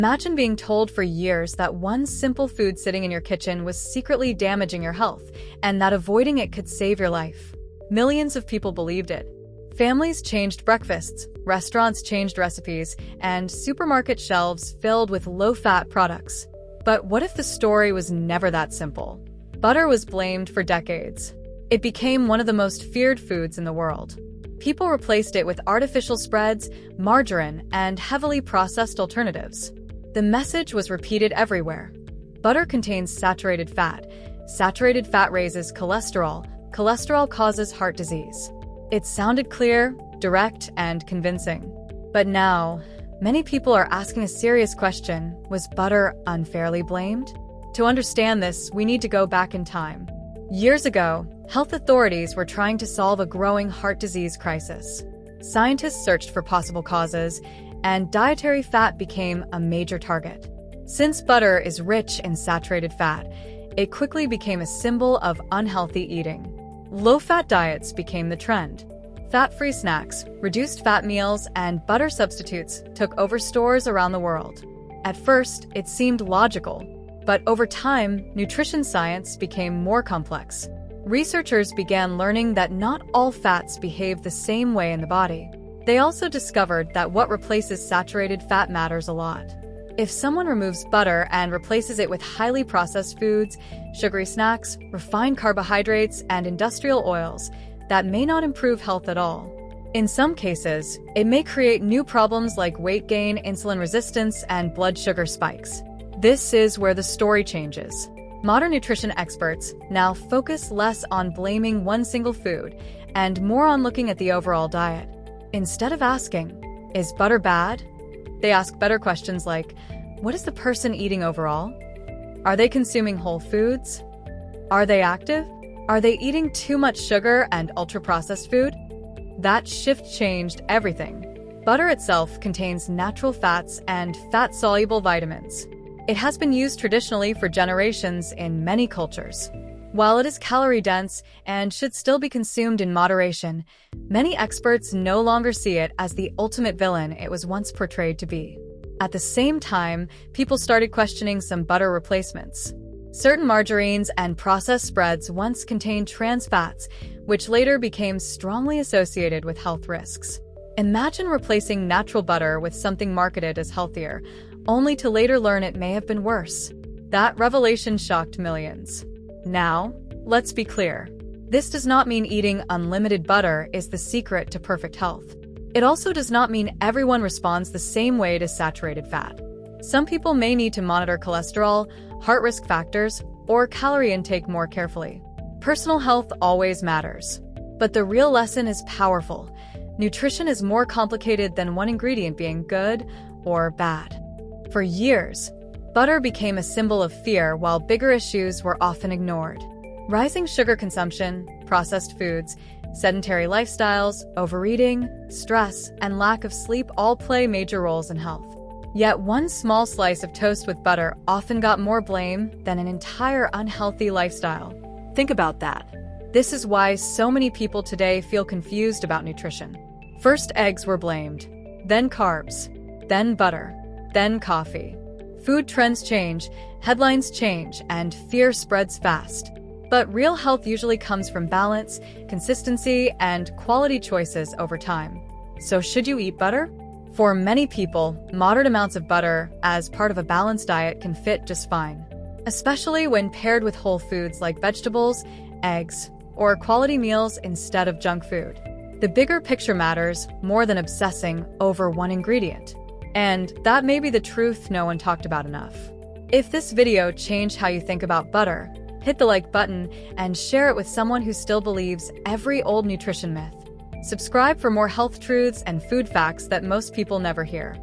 Imagine being told for years that one simple food sitting in your kitchen was secretly damaging your health, and that avoiding it could save your life. Millions of people believed it. Families changed breakfasts, restaurants changed recipes, and supermarket shelves filled with low-fat products. But what if the story was never that simple? Butter was blamed for decades. It became one of the most feared foods in the world. People replaced it with artificial spreads, margarine, and heavily processed alternatives. The message was repeated everywhere. Butter contains saturated fat. Saturated fat raises cholesterol. Cholesterol causes heart disease. It sounded clear, direct, and convincing. But now, many people are asking a serious question: was butter unfairly blamed? To understand this, we need to go back in time. Years ago, health authorities were trying to solve a growing heart disease crisis. Scientists searched for possible causes, and dietary fat became a major target. Since butter is rich in saturated fat, it quickly became a symbol of unhealthy eating. Low-fat diets became the trend. Fat-free snacks, reduced fat meals, and butter substitutes took over stores around the world. At first, it seemed logical, but over time, nutrition science became more complex. Researchers began learning that not all fats behave the same way in the body. They also discovered that what replaces saturated fat matters a lot. If someone removes butter and replaces it with highly processed foods, sugary snacks, refined carbohydrates, and industrial oils, that may not improve health at all. In some cases, it may create new problems like weight gain, insulin resistance, and blood sugar spikes. This is where the story changes. Modern nutrition experts now focus less on blaming one single food and more on looking at the overall diet. Instead of asking, "Is butter bad?" they ask better questions like, "What is the person eating overall? Are they consuming whole foods? Are they active? Are they eating too much sugar and ultra-processed food?" That shift changed everything. Butter itself contains natural fats and fat-soluble vitamins. It has been used traditionally for generations in many cultures. While it is calorie-dense and should still be consumed in moderation, many experts no longer see it as the ultimate villain it was once portrayed to be. At the same time, people started questioning some butter replacements. Certain margarines and processed spreads once contained trans fats, which later became strongly associated with health risks. Imagine replacing natural butter with something marketed as healthier, only to later learn it may have been worse. That revelation shocked millions. Now, let's be clear. This does not mean eating unlimited butter is the secret to perfect health. It also does not mean everyone responds the same way to saturated fat. Some people may need to monitor cholesterol, heart risk factors, or calorie intake more carefully. Personal health always matters. But the real lesson is powerful. Nutrition is more complicated than one ingredient being good or bad. For years, butter became a symbol of fear while bigger issues were often ignored. Rising sugar consumption, processed foods, sedentary lifestyles, overeating, stress, and lack of sleep all play major roles in health. Yet one small slice of toast with butter often got more blame than an entire unhealthy lifestyle. Think about that. This is why so many people today feel confused about nutrition. First, eggs were blamed, then carbs, then butter, then coffee. Food trends change, headlines change, and fear spreads fast. But real health usually comes from balance, consistency, and quality choices over time. So should you eat butter? For many people, moderate amounts of butter as part of a balanced diet can fit just fine, especially when paired with whole foods like vegetables, eggs, or quality meals instead of junk food. The bigger picture matters more than obsessing over one ingredient. And that may be the truth no one talked about enough. If this video changed how you think about butter, hit the like button and share it with someone who still believes every old nutrition myth. Subscribe for more health truths and food facts that most people never hear.